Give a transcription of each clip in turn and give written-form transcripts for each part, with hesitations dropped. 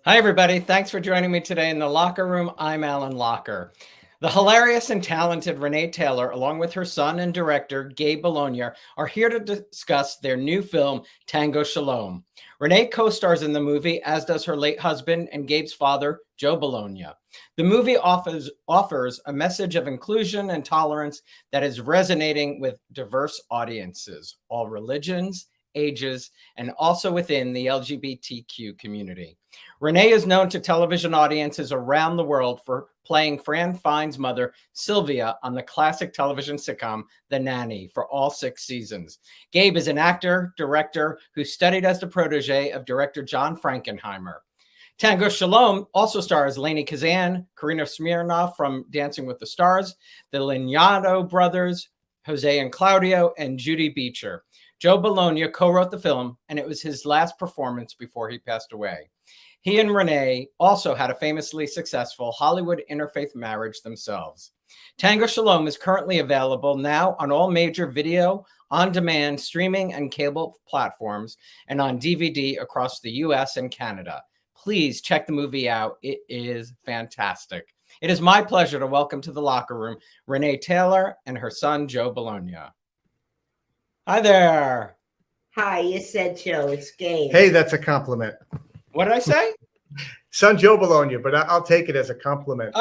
Hi, everybody. Thanks for joining me today in the Locker Room. I'm Alan Locker. The hilarious and talented Renèe Taylor, along with her son and director, Gabe Bologna, are here to discuss their new film, Tango Shalom. Renèe co-stars in the movie, as does her late husband and Gabe's father, Joe Bologna. The movie offers a message of inclusion and tolerance that is resonating with diverse audiences, all religions, ages, and also within the LGBTQ community. Renèe is known to television audiences around the world for playing Fran Fine's mother, Sylvia, on the classic television sitcom, The Nanny, for all 6 seasons. Gabe is an actor, director who studied as the protégée of director John Frankenheimer. Tango Shalom also stars Lainie Kazan, Karina Smirnoff from Dancing with the Stars, the Laniado brothers, Jose and Claudio, and Judi Beecher. Joe Bologna co-wrote the film, and it was his last performance before he passed away. He and Renèe also had a famously successful Hollywood interfaith marriage themselves. Tango Shalom is currently available now on all major video, on-demand, streaming, and cable platforms, and on DVD across the US and Canada. Please check the movie out. It is fantastic. It is my pleasure to welcome to the Locker Room Renèe Taylor and her son, Joe Bologna. Hi there. Hi, you said Joe. It's Gabe. Hey, that's a compliment. What did I say? Son Joe Bologna, but I'll take it as a compliment.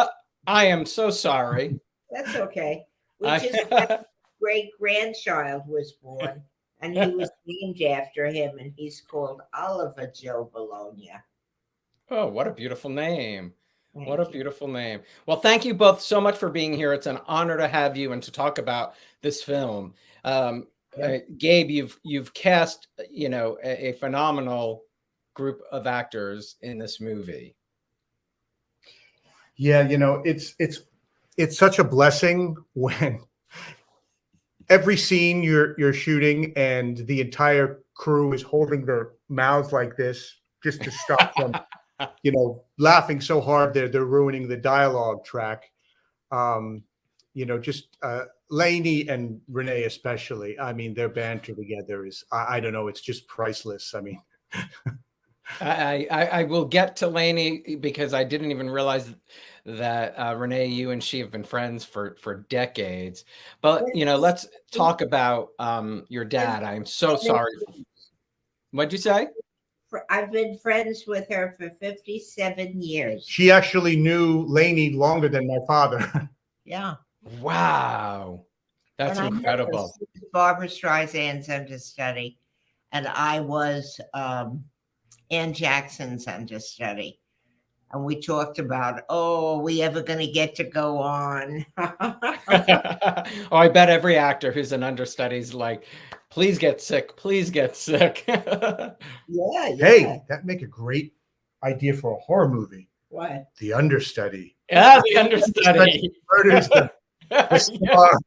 I am so sorry. That's okay. We just had great-grandchild was born, and he was named after him, and he's called Oliver Joe Bologna. Oh, what a beautiful name. What a beautiful name. Well, thank you both so much for being here. It's an honor to have you and to talk about this film. Gabe, you've cast, a phenomenal group of actors in this movie. Yeah, it's such a blessing when every scene you're shooting and the entire crew is holding their mouths like this just to stop them, laughing so hard they're ruining the dialogue track. Lainie and Renèe especially. I mean, their banter together is, I don't know, it's just priceless. I mean, I will get to Lainie because I didn't even realize that Renèe, you and she have been friends for decades. But let's talk about your dad. I'm so sorry. What'd you say? I've been friends with her for 57 years. She actually knew Lainie longer than my father. Yeah. Wow, that's incredible. Barbara Streisand's understudy, and I was Ann Jackson's understudy. And we talked about, are we ever going to get to go on? Oh, I bet every actor who's an understudy is like, please get sick. Please get sick. Yeah. Hey, that'd make a great idea for a horror movie. What? The Understudy. Yeah, the understudy. Murders the star.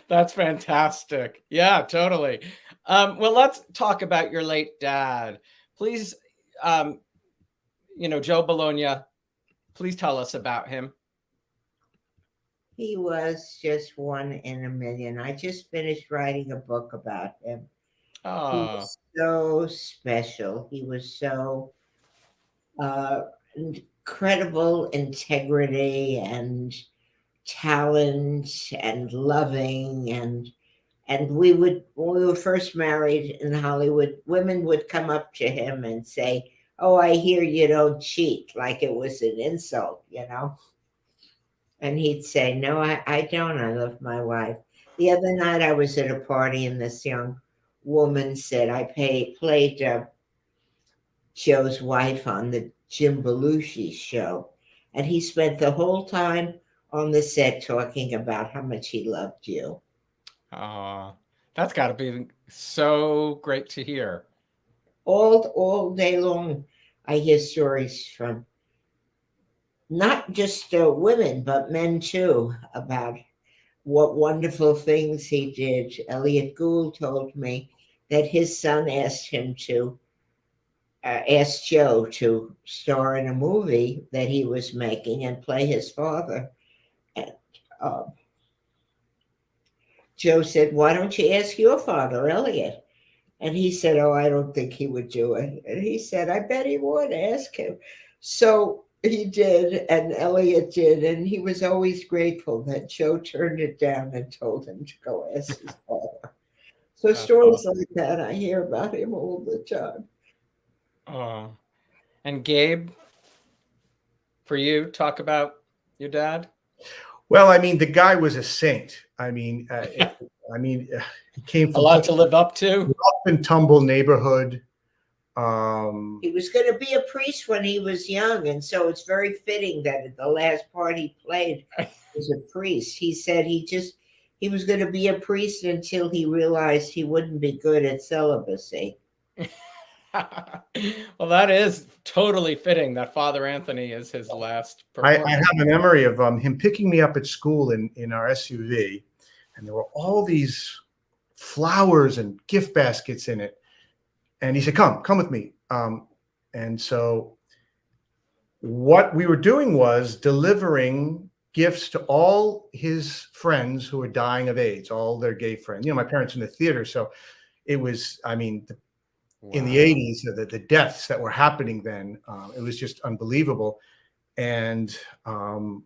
That's fantastic. Yeah, totally. Well, let's talk about your late dad. Please, Joe Bologna, please tell us about him. He was just one in a million. I just finished writing a book about him. Oh. He was so special. He was so incredible integrity and talent and loving, and we when we were first married in Hollywood, women would come up to him and say, "Oh, I hear you don't cheat," like it was an insult, And he'd say, "No, I don't. I love my wife." The other night I was at a party and this young woman said, I played Joe's wife on the Jim Belushi show. And he spent the whole time on the set talking about how much he loved you. That's got to be so great to hear. All day long, I hear stories from not just women, but men too, about what wonderful things he did. Elliot Gould told me that his son asked him to ask Joe to star in a movie that he was making and play his father. And Joe said, "Why don't you ask your father, Elliot?" And he said, oh, I don't think he would do it. And he said, I bet he would. Ask him. So he did, and Elliot did, and he was always grateful that Joe turned it down and told him to go ask his father. So That's stories awesome. like that, I hear about him all the time. Oh. And Gabe, for you, talk about your dad. Well, I mean, the guy was a saint. I mean, he came A from lot to live up to. rough and tumble neighborhood. He was going to be a priest when he was young, and so it's very fitting that at the last part he played was a priest. He said he was going to be a priest until he realized he wouldn't be good at celibacy. Well, that is totally fitting that Father Anthony is his last I performance. have a memory of him picking me up at school in our SUV, and there were all these flowers and gift baskets in it. And he said, come with me. And so what we were doing was delivering gifts to all his friends who were dying of AIDS, all their gay friends. You know, my parents in the theater. So it was, I mean, in the 80s, the deaths that were happening then, it was just unbelievable. And I'll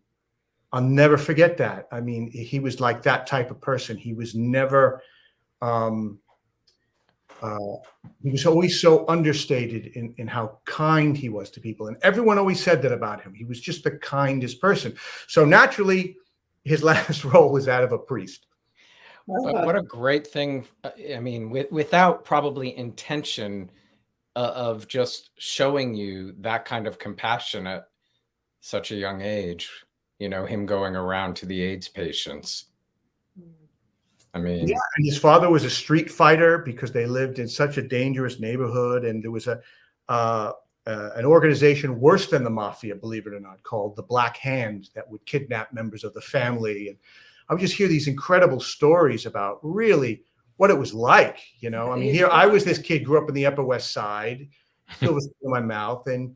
never forget that. I mean, he was like that type of person. He was never, he was always so understated in how kind he was to people. And everyone always said that about him. He was just the kindest person. So naturally, his last role was that of a priest. But what a great thing. I mean, without probably intention of just showing you that kind of compassion at such a young age, you know, him going around to the AIDS patients. I mean, yeah, and his father was a street fighter because they lived in such a dangerous neighborhood. And there was an organization worse than the mafia, believe it or not, called the Black Hand that would kidnap members of the family. And I would just hear these incredible stories about really what it was like, you know. I mean, here I was this kid, grew up in the Upper West Side, still was in my mouth, and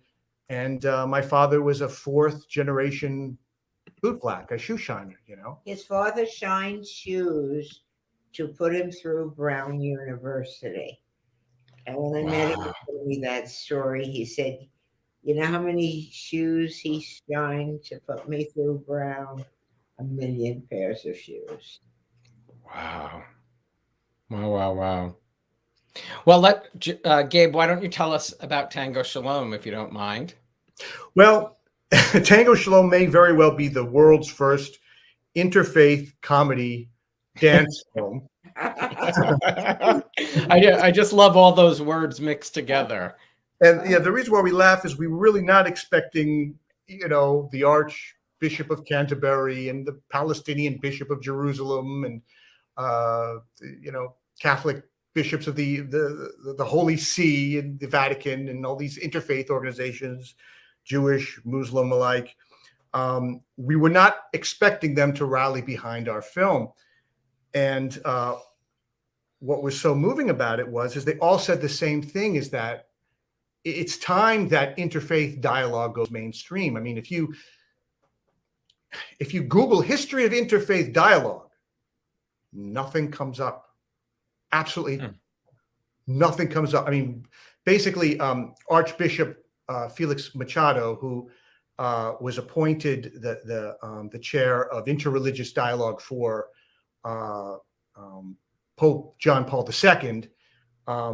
my father was a fourth generation bootblack, a shoe shiner, you know. His father shined shoes to put him through Brown University. And when I met him, he told me that story. He said, you know how many shoes he shined to put me through Brown? 1 million pairs of shoes. Wow. Well, Gabe, why don't you tell us about Tango Shalom, if you don't mind? Well, Tango Shalom may very well be the world's first interfaith comedy dance film. I just love all those words mixed together. And yeah, the reason why we laugh is we were really not expecting, you know, the Archbishop of Canterbury and the Palestinian Bishop of Jerusalem and you know, Catholic bishops of the Holy See and the Vatican and all these interfaith organizations, Jewish, Muslim alike. We were not expecting them to rally behind our film. And what was so moving about it is they all said the same thing, is that it's time that interfaith dialogue goes mainstream. I mean, if you Google history of interfaith dialogue, nothing comes up. Absolutely nothing comes up. I mean, basically, Archbishop Felix Machado, who was appointed the chair of interreligious dialogue for Pope John Paul II,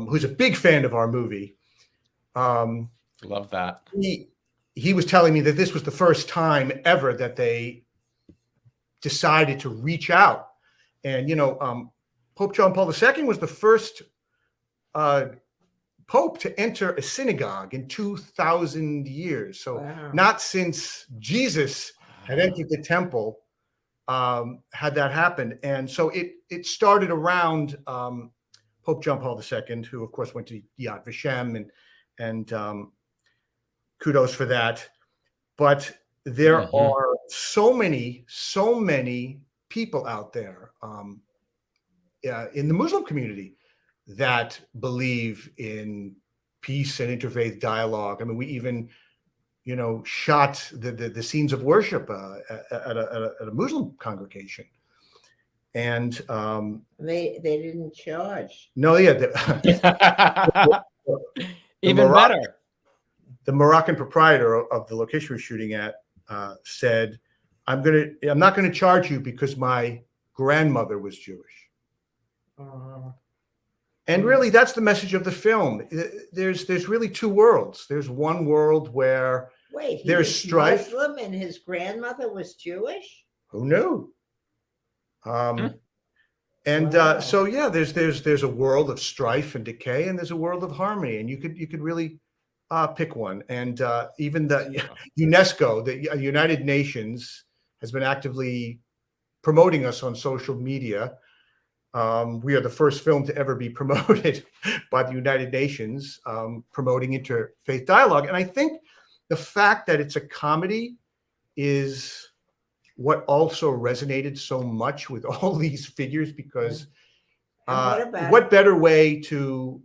who's a big fan of our movie. Love that. He was telling me that this was the first time ever that they decided to reach out. And, you know, Pope John Paul II was the first Pope to enter a synagogue in 2,000 years. So not since Jesus had entered the temple had that happened. And so it started around Pope John Paul II, who of course went to Yad Vashem, and kudos for that. But there are so many people out there in the Muslim community that believe in peace and interfaith dialogue. I mean, we even, you know, shot the scenes of worship at a Muslim congregation. And They didn't charge. no, yeah, Even better. The Moroccan proprietor of the location we're shooting at said, I'm not gonna charge you because my grandmother was Jewish. And really, that's the message of the film. There's really two worlds. There's one world where there's strife. Muslim and his grandmother was Jewish. Who knew? And Wow. so yeah, there's a world of strife and decay, and there's a world of harmony, and you could really pick one. And even the UNESCO, the United Nations, has been actively promoting us on social media. We are the first film to ever be promoted by the United Nations, promoting interfaith dialogue. And I think the fact that it's a comedy is what also resonated so much with all these figures, because what better way to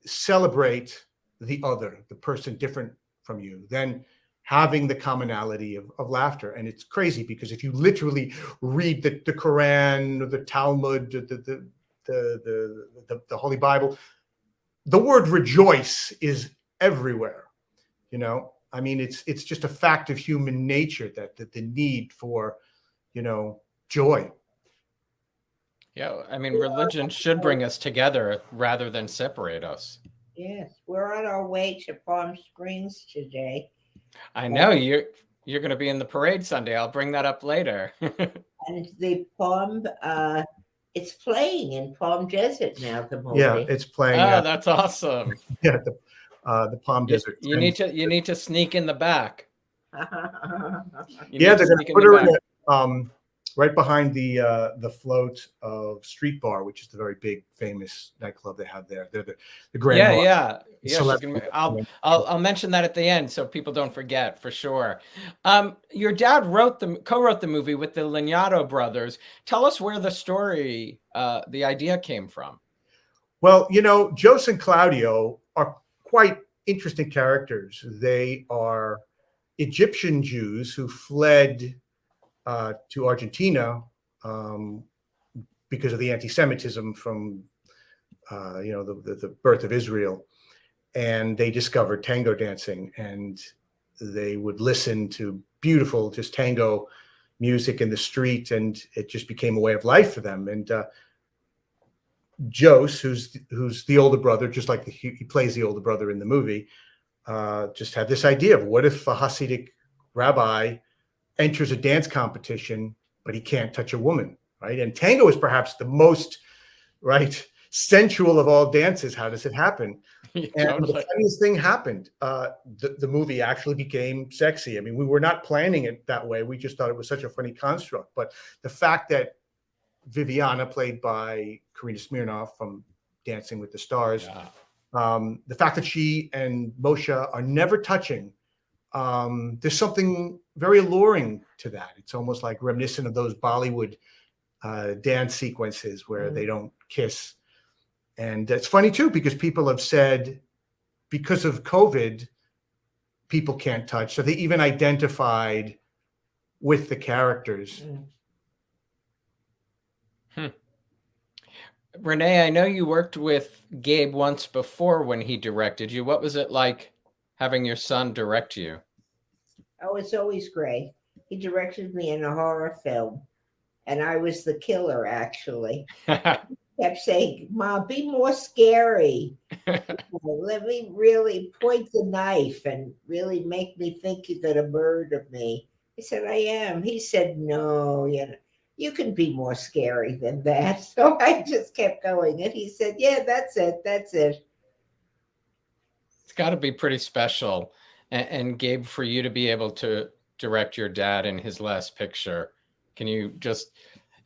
celebrate the other, the person different from you, than having the commonality of laughter. And it's crazy because if you literally read the Quran, or the Talmud, the Holy Bible, the word rejoice is everywhere. You know, I mean, it's just a fact of human nature that the need for, joy. Yeah, I mean, religion should bring us together rather than separate us. Yes, we're on our way to Palm Springs today. I know you're going to be in the parade Sunday. I'll bring that up later. And the Palm, it's playing in Palm Desert now. The movie. Yeah, it's playing. Oh, that's awesome. Yeah, the Palm Desert. You need to sneak in the back. Yeah, they're going to put her in right behind the float of Street Bar, which is the very big, famous nightclub they have there. They're the grand. Yeah. I'll mention that at the end so people don't forget, for sure. Your dad co-wrote the movie with the Laniado brothers. Tell us where the story, the idea came from. Well, Jose and Claudio are quite interesting characters. They are Egyptian Jews who fled to Argentina because of the anti-Semitism from the birth of Israel, and they discovered tango dancing, and they would listen to beautiful just tango music in the street, and it just became a way of life for them. And Jose, who's the older brother, just like he plays the older brother in the movie, just had this idea of what if a Hasidic rabbi enters a dance competition, but he can't touch a woman, right? And tango is perhaps the most, sensual of all dances. How does it happen? And totally. The funniest thing happened. The movie actually became sexy. I mean, we were not planning it that way. We just thought it was such a funny construct. But the fact that Viviana, played by Karina Smirnoff from Dancing with the Stars, the fact that she and Moshe are never touching, there's something very alluring to that. It's almost like reminiscent of those Bollywood dance sequences where they don't kiss. And it's funny too, because people have said because of COVID, people can't touch. So they even identified with the characters. Renee, I know you worked with Gabe once before when he directed you. What was it like having your son direct you? Oh, it's always great. He directed me in a horror film, and I was the killer, actually. Kept saying, Mom, be more scary. Let me really point the knife and really make me think you're going to murder me. I said, I am. He said, no, you can be more scary than that. So I just kept going. And he said, yeah, that's it. It's got to be pretty special. And Gabe, for you to be able to direct your dad in his last picture, can you just,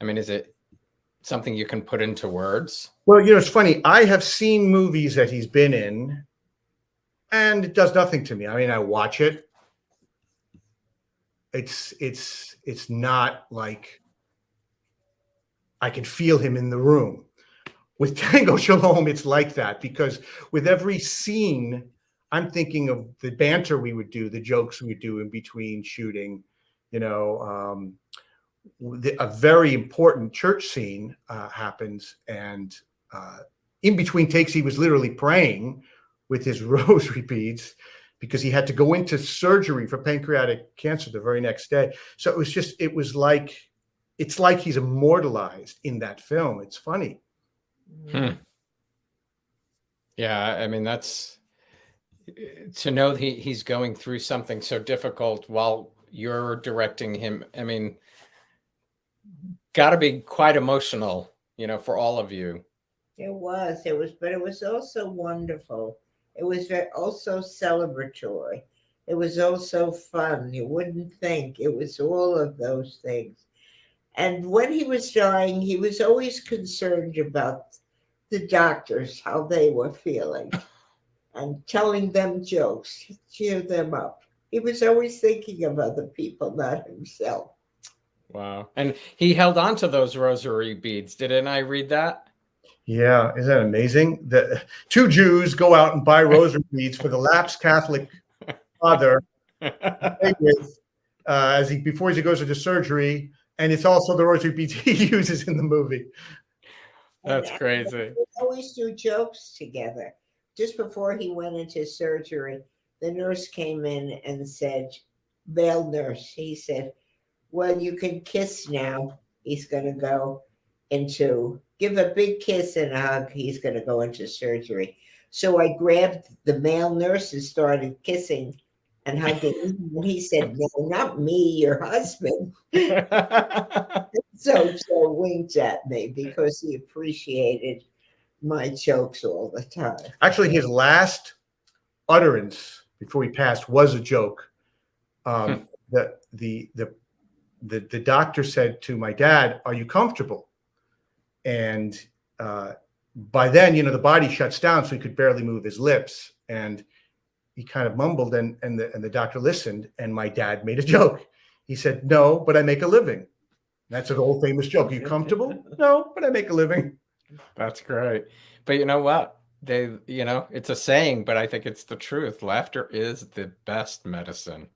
is it something you can put into words? Well, it's funny. I have seen movies that he's been in, and it does nothing to me. I watch it. It's not like I can feel him in the room. With Tango Shalom, it's like that, because with every scene, I'm thinking of the banter we would do, the jokes we would do in between shooting, a very important church scene happens, and in between takes, he was literally praying with his rosary beads because he had to go into surgery for pancreatic cancer the very next day. So it's like he's immortalized in that film. It's funny. Yeah, I mean, that's to know he's going through something so difficult while you're directing him. I mean, got to be quite emotional, for all of you. It was, but it was also wonderful. It was also celebratory. It was also fun. You wouldn't think. It was all of those things. And when he was dying, he was always concerned about the doctors, how they were feeling, and telling them jokes, cheer them up. He was always thinking of other people, not himself. Wow. And he held on to those rosary beads. Didn't I read that? Yeah, isn't that amazing? The two Jews go out and buy rosary beads for the lapsed Catholic father before he goes into surgery, and it's also the rosary beads he uses in the movie. That's crazy. They always do jokes together. Just before he went into surgery, the nurse came in and said, male nurse, he said, well, you can kiss now. He's going to go give a big kiss and a hug. He's going to go into surgery. So I grabbed the male nurse and started kissing and hugging. And he said, no, not me, your husband. So Joe winked at me because he appreciated my jokes all the time. Actually, his last utterance before he passed was a joke. The doctor said to my dad, "Are you comfortable?" And by then, the body shuts down, so he could barely move his lips. And he kind of mumbled, and the doctor listened. And my dad made a joke. He said, "No, but I make a living." That's an old famous joke. Are you comfortable? No, but I make a living. That's great. But you know what? It's a saying, but I think it's the truth. Laughter is the best medicine.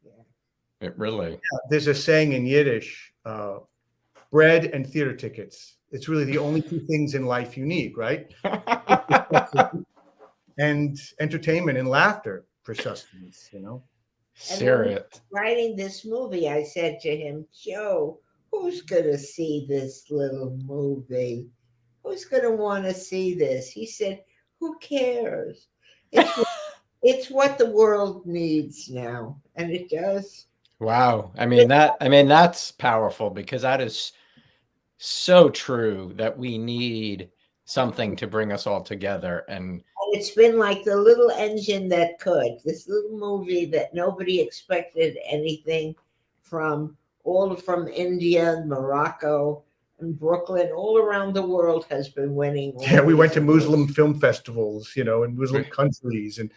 Yeah. It really. Yeah, there's a saying in Yiddish, bread and theater tickets. It's really the only two things in life you need, right? And entertainment and laughter for sustenance, Serious. Writing this movie, I said to him, Joe, who's going to see this little movie? Who's going to want to see this? He said, who cares? It's what the world needs now. And it does. Wow. That's powerful, because that is so true, that we need something to bring us all together. And it's been like the little engine that could, this little movie that nobody expected anything from, all from India and Morocco and Brooklyn, all around the world has been winning. Yeah, we went to Muslim film festivals, in Muslim countries, and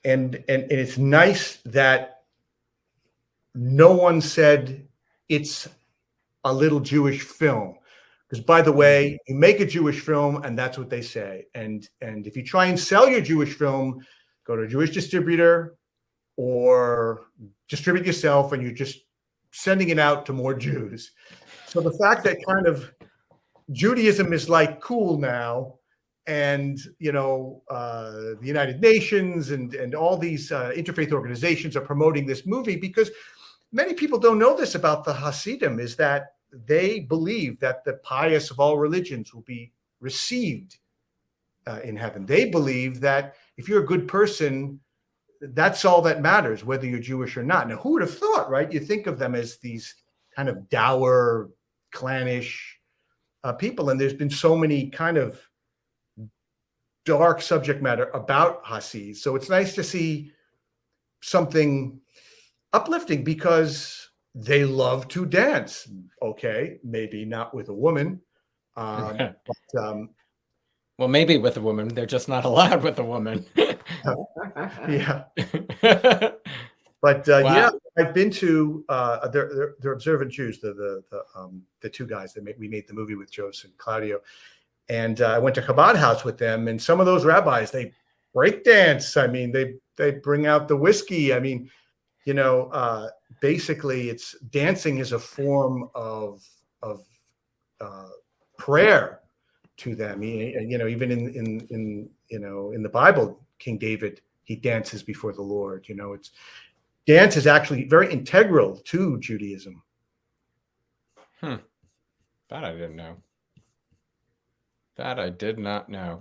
it's nice that no one said it's a little Jewish film, because, by the way, you make a Jewish film and that's what they say. And if you try and sell your Jewish film, go to a Jewish distributor or distribute yourself, and you're just sending it out to more Jews. So the fact that kind of Judaism is like cool now, and the United Nations and all these interfaith organizations are promoting this movie, because many people don't know this about the Hasidim, is that they believe that the pious of all religions will be received in heaven. They believe that if you're a good person, that's all that matters, whether you're Jewish or not. Now, who would have thought, right? You think of them as these kind of dour, clannish people, and there's been so many kind of dark subject matter about Hasid. So it's nice to see something uplifting, because they love to dance. Okay, maybe not with a woman. But, well, maybe with a woman. They're just not allowed with a woman. Yeah. But wow. Yeah, I've been to they're observant Jews, the two guys that we made the movie with, Joseph and Claudio. And I went to Chabad House with them, and some of those rabbis, they break dance. I mean, they bring out the whiskey. I mean, basically it's dancing is a form of prayer to them. Even in the Bible, King David, he dances before the Lord. Dance is actually very integral to Judaism. That I didn't know. That I did not know.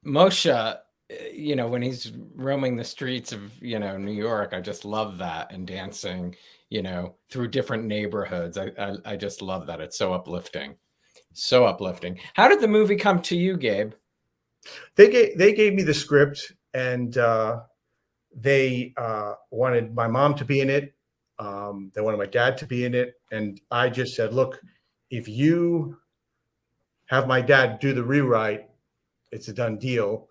Moshe, when he's roaming the streets of, New York, I just love that, and dancing, through different neighborhoods. I just love that. It's so uplifting. So uplifting. How did the movie come to you, Gabe? They gave me the script, and they wanted my mom to be in it. They wanted my dad to be in it. And I just said, look, if you have my dad do the rewrite, it's a done deal.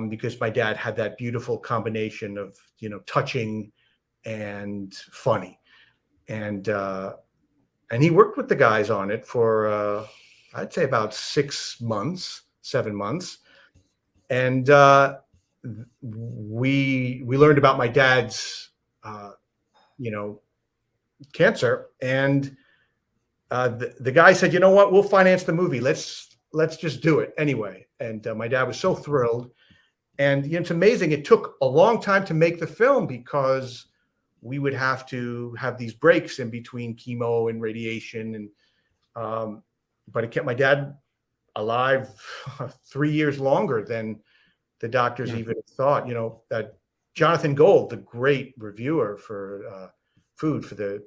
Because my dad had that beautiful combination of, touching and funny. And he worked with the guys on it for, I'd say about 7 months. And we learned about my dad's, cancer. And the guy said, you know what, we'll finance the movie. Let's just do it anyway. And my dad was so thrilled. And it's amazing. It took a long time to make the film because we would have to have these breaks in between chemo and radiation. And but it kept my dad alive 3 years longer than the doctors even thought. That Jonathan Gold, the great reviewer for food for the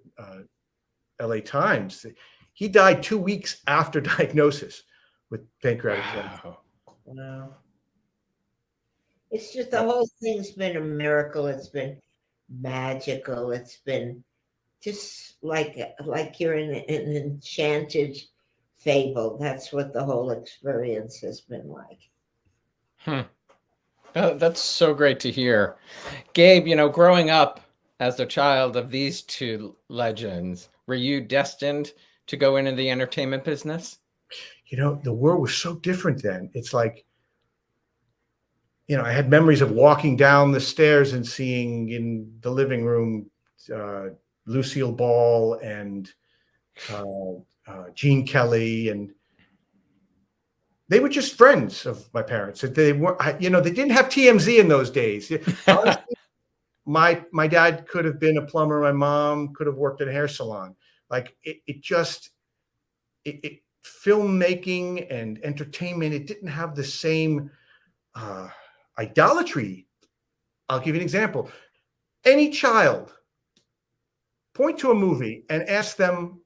LA Times, he died 2 weeks after diagnosis with pancreatic cancer. Wow. It's just the whole thing's been a miracle. It's been magical. It's been just like you're in an enchanted fable. That's what the whole experience has been like. That's so great to hear. Gabe, growing up as a child of these two legends, were you destined to go into the entertainment business? The world was so different then. It's like, I had memories of walking down the stairs and seeing in the living room Lucille Ball and Gene Kelly, and they were just friends of my parents. They were, they didn't have TMZ in those days. Honestly, my dad could have been a plumber. My mom could have worked at a hair salon. Like filmmaking and entertainment, it didn't have the same idolatry. I'll give you an example. Any child, point to a movie and ask them,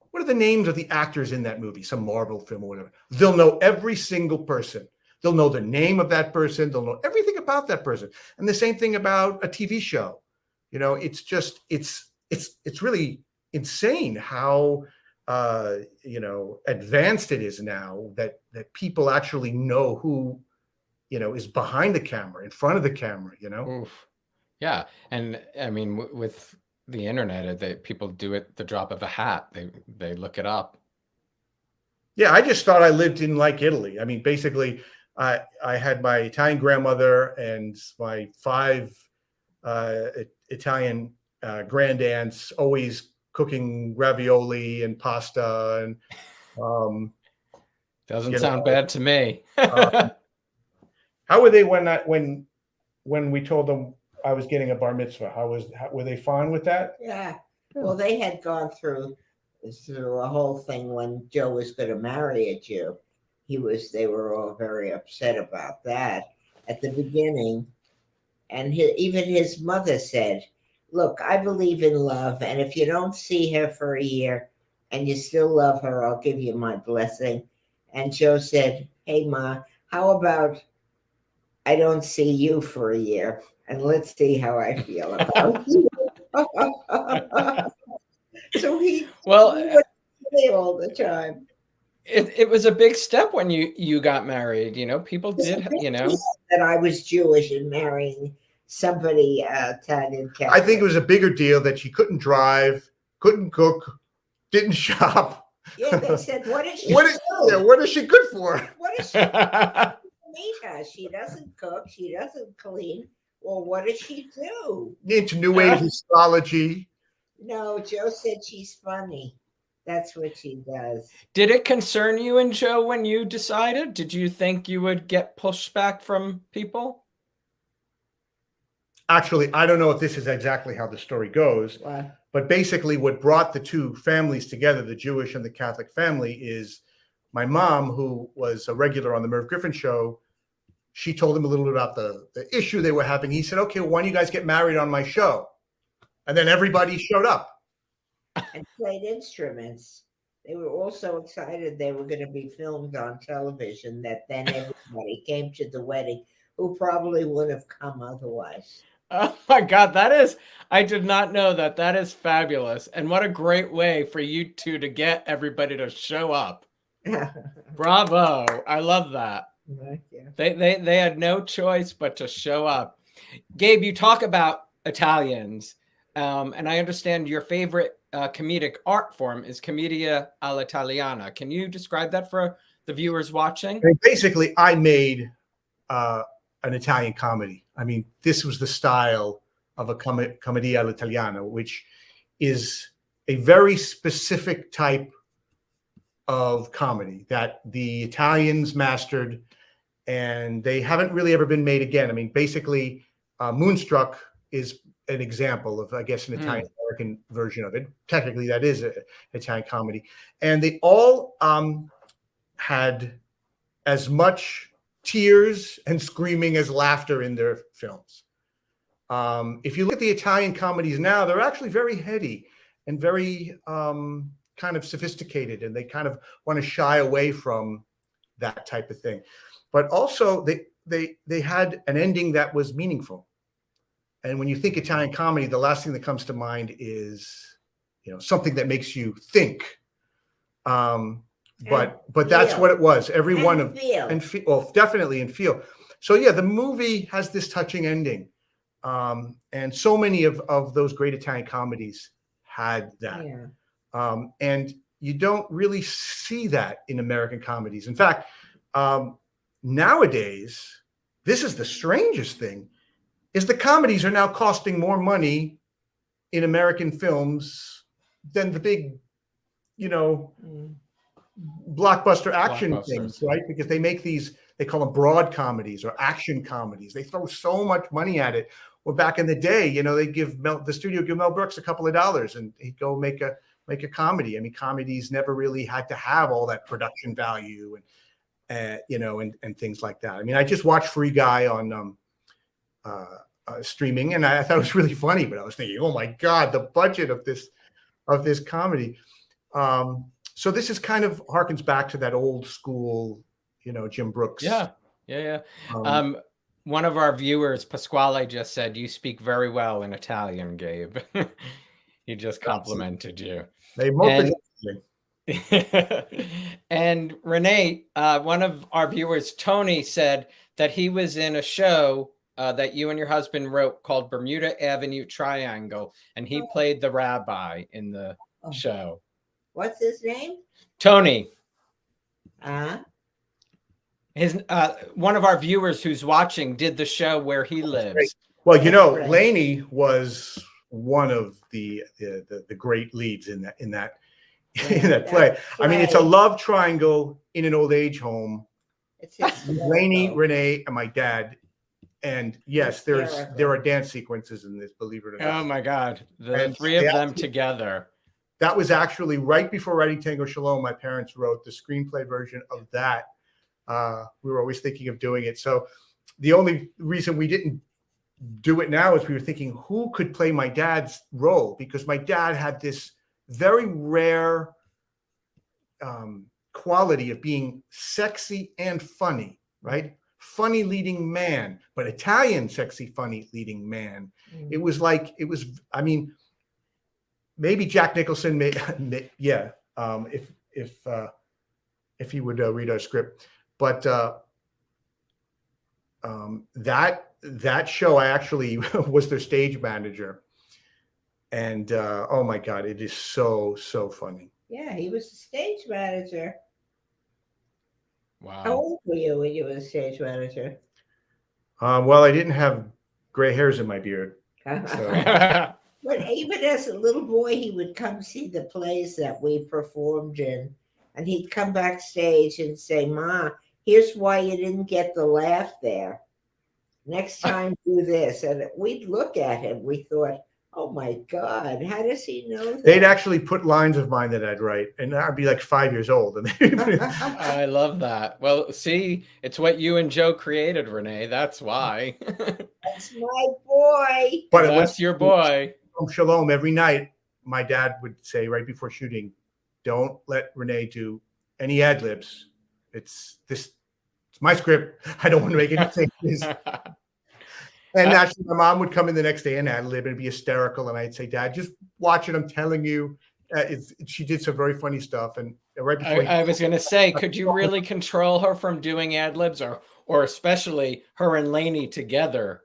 what are the names of the actors in that movie, some Marvel film or whatever. They'll know every single person. They'll know the name of that person. They'll know everything about that person. And the same thing about a TV show. It's just, it's really insane how, advanced it is now that people actually know who, is behind the camera, in front of the camera, Oof. Yeah. And I mean, with the internet, people do it the drop of a hat. They look it up. Yeah. I just thought I lived in like Italy. I mean, basically I had my Italian grandmother and my 5 Italian grandaunts always cooking ravioli and pasta. And doesn't sound bad to me. How were they when we told them I was getting a bar mitzvah? Were they fine with that? Yeah. Well, they had gone through a whole thing when Joe was going to marry a Jew. They were all very upset about that at the beginning. And even his mother said, look, I believe in love. And if you don't see her for a year and you still love her, I'll give you my blessing. And Joe said, hey, Ma, how about I don't see you for a year and let's see how I feel about you. So he was there all the time. It was a big step when you got married. People did, that I was Jewish and marrying somebody Italian Catholic. I think it was a bigger deal that she couldn't drive, couldn't cook, didn't shop. Yeah, they said, what is she? What is she good for? What is she? She doesn't cook. She doesn't clean. Well, what does she do? Into New Age astrology. No, Joe said she's funny. That's what she does. Did it concern you and Joe when you decided? Did you think you would get pushback from people? Actually, I don't know if this is exactly how the story goes, What? but basically what brought the two families together, the Jewish and the Catholic family, is my mom, who was a regular on the Merv Griffin show. She told him a little bit about the issue they were having. He said, okay, well, why don't you guys get married on my show? And then everybody showed up. And played instruments. They were all so excited they were going to be filmed on television that then everybody came to the wedding who probably would have come otherwise. Oh my God, I did not know that. That is fabulous. And what a great way for you two to get everybody to show up. Bravo. I love that. Thank you. They had no choice but to show up. Gabe, you talk about Italians, and I understand your favorite comedic art form is commedia all'italiana. Can you describe that for the viewers watching? And basically, I made an Italian comedy. I mean, this was the style of a commedia all'italiana, which is a very specific type of comedy that the Italians mastered, and they haven't really ever been made again. I mean, basically, Moonstruck is an example of, I guess, an Italian-American version of it. Technically, that is an Italian comedy. And they all had as much tears and screaming as laughter in their films. If you look at the Italian comedies now, they're actually very heady and very kind of sophisticated, and they kind of want to shy away from that type of thing. But also, they had an ending that was meaningful. And when you think Italian comedy, the last thing that comes to mind is, something that makes you think. But that's what it was. Every and one of feel. and feel, well, definitely and feel. So yeah, the movie has this touching ending, and so many of those great Italian comedies had that. Yeah. And you don't really see that in American comedies. In fact, nowadays, this is the strangest thing: is the comedies are now costing more money in American films than the big, blockbuster action things, right? Because they make these, they call them broad comedies or action comedies. They throw so much money at it. Well, back in the day, they give the studio give Mel Brooks a couple of dollars and he'd go make a comedy. I mean, comedies never really had to have all that production value and things like that. I mean, I just watched Free Guy on streaming, and I thought it was really funny, but I was thinking, oh my God, the budget of this comedy. So this is kind of harkens back to that old school, Jim Brooks. Yeah. One of our viewers, Pasquale, just said, "You speak very well in Italian, Gabe." He just complimented you. And Renee, one of our viewers, Tony, said that he was in a show that you and your husband wrote called Bermuda Avenue Triangle, and he played the rabbi in the show. What's his name? Tony. His One of our viewers who's watching did the show where he lives. Great. Well, Lainie was one of the great leads in that play. I mean, it's a love triangle in an old age home. It's Lainie, Renee, and my dad. And yes, there are dance sequences in this, believe it or not. Oh my God, the three of them together. That was actually right before writing Tango Shalom. My parents wrote the screenplay version of that. We were always thinking of doing it. So the only reason we didn't do it now is we were thinking, who could play my dad's role? Because my dad had this very rare quality of being sexy and funny, right? Funny leading man, but Italian sexy, funny leading man. It was I mean, maybe Jack Nicholson if he would read our script. But that show, I actually was their stage manager. And oh my God, it is so funny. Yeah, he was the stage manager. Wow. How old were you when you were the stage manager? Well, I didn't have gray hairs in my beard. But even as a little boy, he would come see the plays that we performed in, and he'd come backstage and say, "Ma, here's why you didn't get the laugh there. Next time, do this." And we'd look at him. We thought, "Oh my God, how does he know that?" They'd actually put lines of mine that I'd write, and I'd be like 5 years old. And I love that. Well, see, it's what you and Joe created, Renee. That's why. That's my boy. But That's your boy. Shalom. Every night, my dad would say right before shooting, "Don't let Renee do any ad libs. It's my script. I don't want to make any changes." And actually, my mom would come in the next day and ad lib and be hysterical. And I'd say, "Dad, just watch it. I'm telling you." She did some very funny stuff. And right before I was going to say, could you really control her from doing ad libs, or especially her and Lainie together?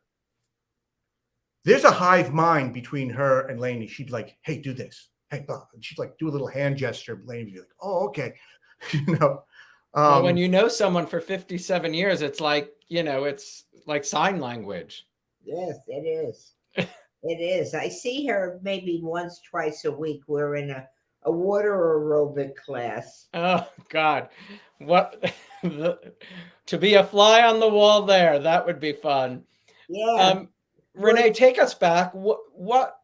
There's a hive mind between her and Lainie. She'd like, "Hey, do this. Hey, blah." And she'd like do a little hand gesture. Lainie'd be like, "Oh, okay." Well, when you know someone for 57 years, it's like, it's like sign language. Yes, it is. It is. I see her maybe once, twice a week. We're in a water aerobic class. Oh, God. What? To be a fly on the wall there, that would be fun. Yeah. Renee, take us back. What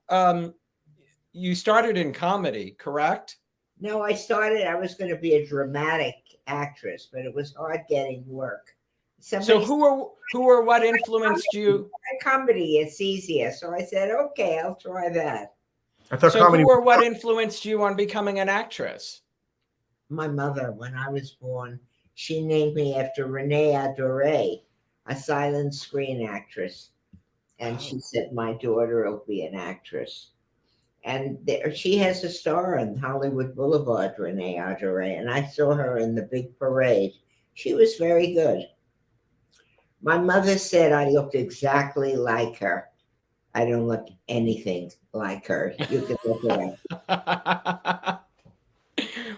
you started in comedy, correct? No, I was going to be a dramatic actress, but it was hard getting work. So who or what influenced you? Comedy, it's easier. So I said, okay, I'll try that. I thought so comedy. Who or what influenced you on becoming an actress? My mother, when I was born, she named me after Renèe Taylor, a silent screen actress. And she said, my daughter will be an actress. And she has a star on Hollywood Boulevard, Renèe Taylor. And I saw her in the big parade. She was very good. My mother said I looked exactly like her. I don't look anything like her. You can look it up.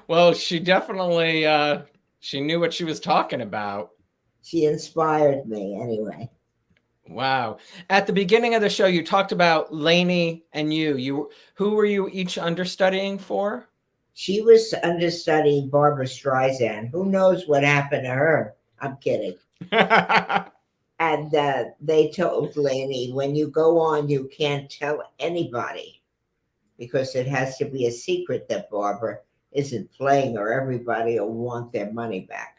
Well, she definitely, she knew what she was talking about. She inspired me anyway. Wow. At the beginning of the show, you talked about Lainie and you. Who were you each understudying for? She was understudying Barbara Streisand. Who knows what happened to her? I'm kidding. And they told Lainie, when you go on, you can't tell anybody because it has to be a secret that Barbara isn't playing or everybody will want their money back.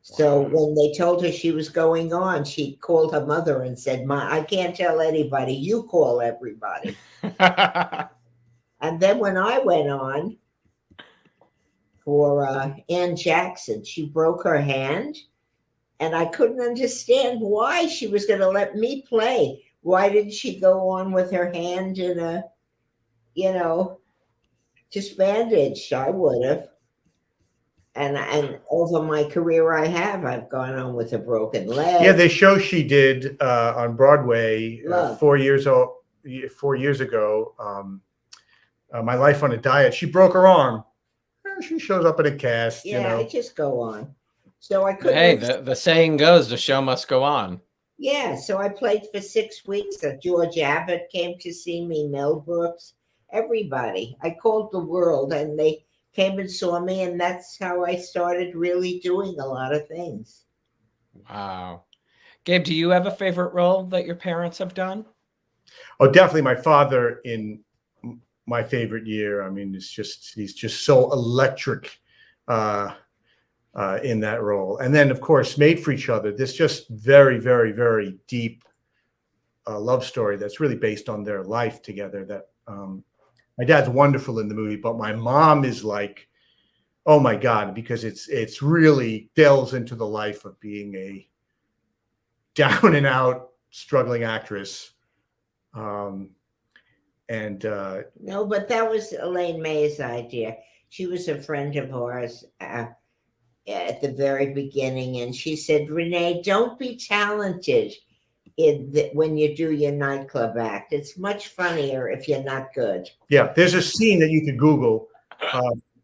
So when they told her she was going on, she called her mother and said, I can't tell anybody. You call everybody. And then when I went on for Ann Jackson, she broke her hand. And I couldn't understand why she was going to let me play. Why didn't she go on with her hand in a, just bandaged? I would have. And over my career I've gone on with a broken leg. Yeah, the show she did on Broadway 4 years ago, My Life on a Diet. She broke her arm. She shows up in a cast. Yeah, I just go on. So I couldn't. Hey, the saying goes, the show must go on. Yeah, so I played for 6 weeks. George Abbott came to see me, Mel Brooks, everybody. I called the world, and they came and saw me, and that's how I started really doing a lot of things. Wow. Gabe, do you have a favorite role that your parents have done? Oh, definitely my father in My Favorite Year. I mean, he's just so electric. In that role. And then, of course, Made for Each Other. This just very, very, very deep love story that's really based on their life together. That my dad's wonderful in the movie, but my mom is like, oh my God, because it's really delves into the life of being a down and out struggling actress. No, but that was Elaine May's idea. She was a friend of ours at the very beginning, and she said, Renee, don't be talented when you do your nightclub act. It's much funnier if you're not good. Yeah, there's a scene that you could Google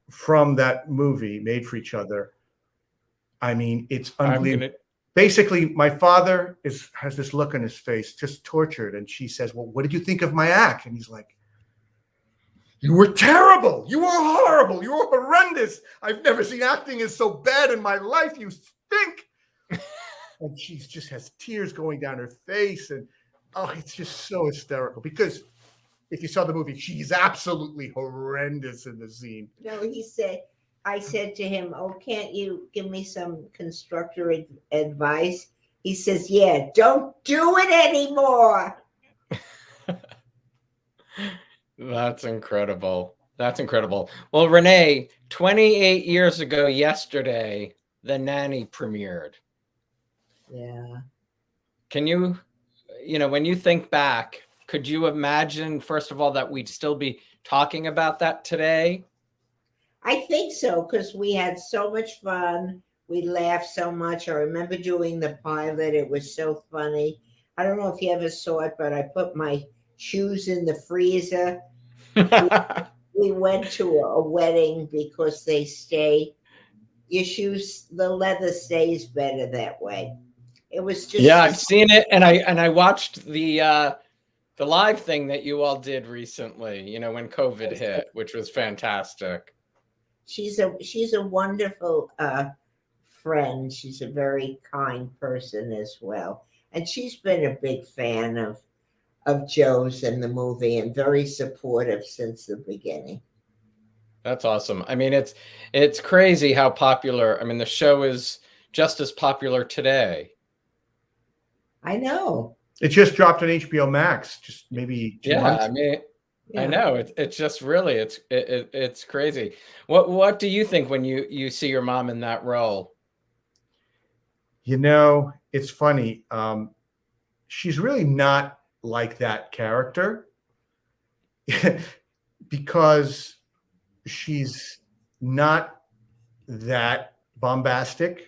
from that movie, Made for Each Other. I mean, it's unbelievable. basically, my father has this look on his face, just tortured. And she says, well, what did you think of my act? And he's like, you were terrible. You were horrible. You were horrendous. I've never seen acting as so bad in my life. You stink. And she just has tears going down her face. And it's just so hysterical. Because if you saw the movie, she's absolutely horrendous in the scene. No, I said to him, oh, can't you give me some constructor advice? He says, yeah, don't do it anymore. That's incredible. That's incredible. Well, Renee, 28 years ago yesterday, The Nanny premiered. Yeah. Can you, when you think back, could you imagine, first of all, that we'd still be talking about that today? I think so, because we had so much fun. We laughed so much. I remember doing the pilot. It was so funny. I don't know if you ever saw it, but I put my shoes in the freezer. We went to a wedding because they stay. Your shoes, the leather stays better that way. It was just I've seen it, and I watched the live thing that you all did recently. When COVID hit, which was fantastic. She's a wonderful friend. She's a very kind person as well, and she's been a big fan of Joe's and the movie, and very supportive since the beginning. That's awesome. I mean, it's crazy how popular. I mean, the show is just as popular today. I know. It just dropped on HBO Max, just maybe 2 months. I mean, I know it's just really it's crazy. What do you think when you see your mom in that role? It's funny. She's really not like that character because she's not that bombastic,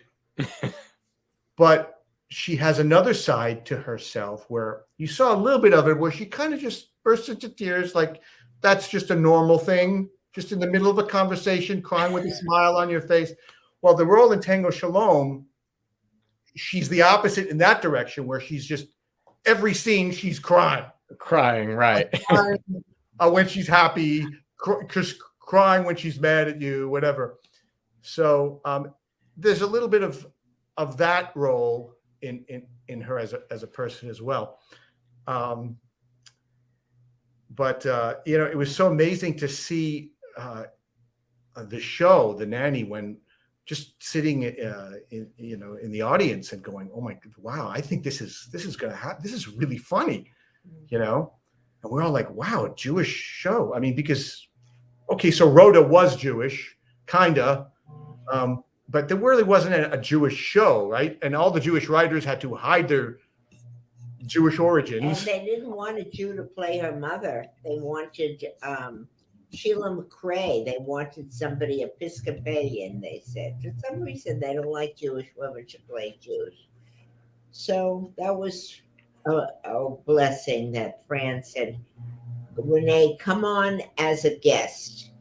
but she has another side to herself where you saw a little bit of it where she kind of just bursts into tears, like that's just a normal thing, just in the middle of a conversation, crying with a smile on your face. Well, the role in Tango Shalom, she's the opposite in that direction, where she's just every scene she's crying, right? When she's happy, crying when she's mad at you, whatever. So there's a little bit of that role in her as a person as well. But it was so amazing to see the show, The Nanny, when just sitting in the audience and going, oh my, wow, I think this is going to happen. This is really funny, and we're all like, wow, a Jewish show. I mean, because, okay, so Rhoda was Jewish, kinda, but there really wasn't a Jewish show, right? And all the Jewish writers had to hide their Jewish origins. And they didn't want a Jew to play her mother. They wanted Sheila McRae. They wanted somebody Episcopalian, they said. For some reason, they don't like Jewish women to play Jews. So that was a blessing that Fran said, Renee, come on as a guest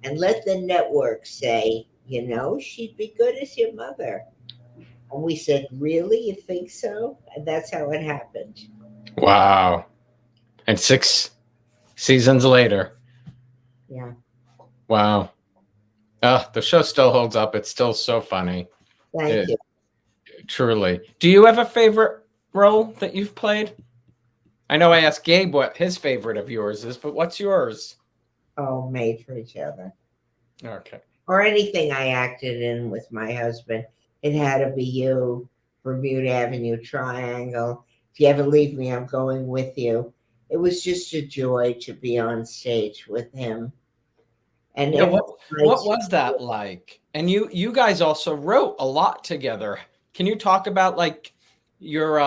and let the network say, she'd be good as your mother. And we said, really? You think so? And that's how it happened. Wow. And 6 seasons later. Yeah. Wow. The show still holds up. It's still so funny. Thank you. Truly. Do you have a favorite role that you've played? I know I asked Gabe what his favorite of yours is, but what's yours? Oh, Made for Each Other. Okay. Or anything I acted in with my husband. It Had to Be You, Bermuda Avenue Triangle. If you ever leave me, I'm going with you. It was just a joy to be on stage with him. And what was that like? And you guys also wrote a lot together. Can you talk about like your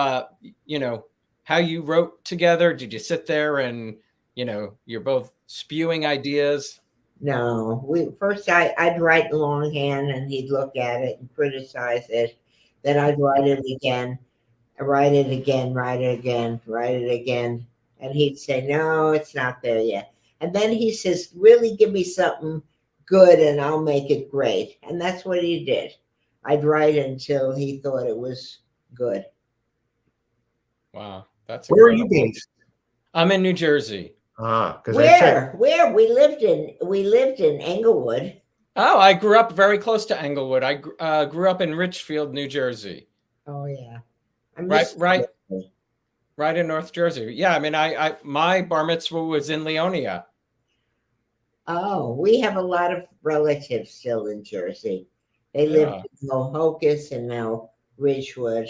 how you wrote together? Did you sit there and you're both spewing ideas? No, I'd write longhand and he'd look at it and criticize it. Then I'd write it again, write it again, write it again, write it again. And he'd say, no, it's not there yet. And then he says, really give me something good and I'll make it great. And that's what he did. I'd write until he thought it was good. Wow, that's Where are you incredible. based? I'm in New Jersey. Because Where we lived in Englewood. Oh, I grew up very close to Englewood. I grew up in Richfield, New Jersey. Oh yeah, Right in North Jersey. Yeah, I mean, I my bar mitzvah was in Leonia. Oh, we have a lot of relatives still in Jersey. They live in Mohocus and now Ridgewood.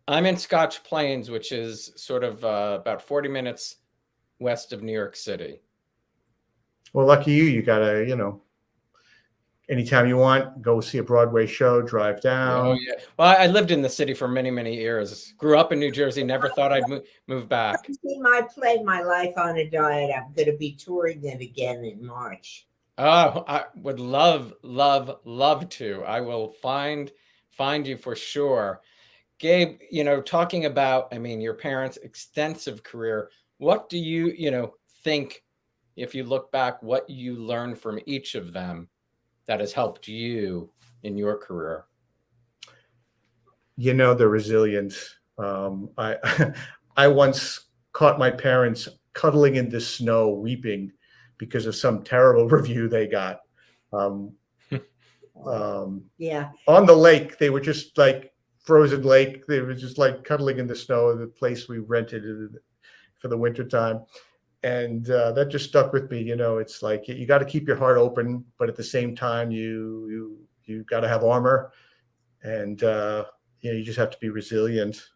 I'm in Scotch Plains, which is sort of about 40 minutes west of New York City. Well, lucky you. You gotta, anytime you want, go see a Broadway show, drive down. Oh yeah. Well, I lived in the city for many, many years. Grew up in New Jersey. Never thought I'd move back. See my play, My Life on a Diet. I'm going to be touring it again in March. Oh, I would love to. I will find you for sure. Gabe, talking about, I mean, your parents' extensive career, what do you, think, if you look back, what you learned from each of them that has helped you in your career? The resilience. I once caught my parents cuddling in the snow, weeping because of some terrible review they got. Yeah. On the lake, they were just like frozen lake. They were just like cuddling in the snow in the place we rented for the winter time. And that just stuck with me. It's like you got to keep your heart open, but at the same time, you got to have armor, and you just have to be resilient.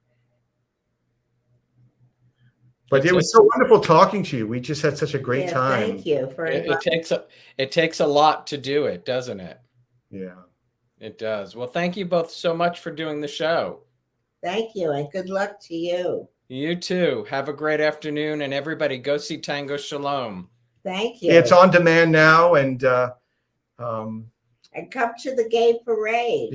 But it was so wonderful talking to you. We just had such a great time. Thank you for inviting. It takes a lot to do it, doesn't it? Yeah, it does. Well, thank you both so much for doing the show. Thank you, and good luck to you. You too. Have a great afternoon, and everybody go see Tango Shalom. Thank you. It's on demand now, and come to the gay parade.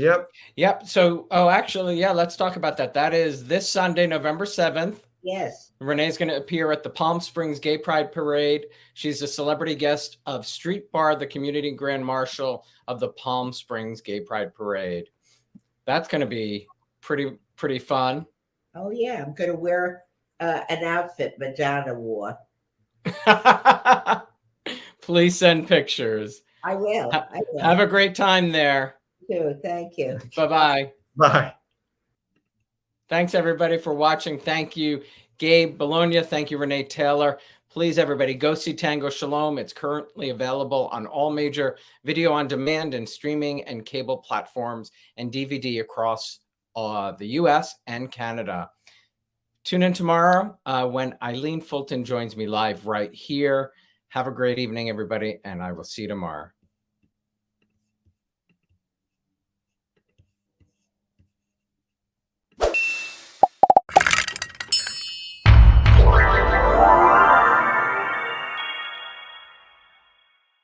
Yep. So, actually, let's talk about that. That is this Sunday, November 7th. Yes. Renee's going to appear at the Palm Springs Gay Pride Parade. She's a celebrity guest of Street Bar, the community grand marshal of the Palm Springs Gay Pride Parade. That's going to be pretty fun. Oh yeah, I'm going to wear an outfit Madonna wore. Please send pictures. I will. Have a great time there. You too. Thank you. Bye-bye. Bye. Thanks, everybody, for watching. Thank you, Gabe Bologna. Thank you, Renèe Taylor. Please, everybody, go see Tango Shalom. It's currently available on all major video on demand and streaming and cable platforms and DVD across the U.S. and Canada. Tune in tomorrow when Eileen Fulton joins me live right here. Have a great evening, everybody, and I will see you tomorrow.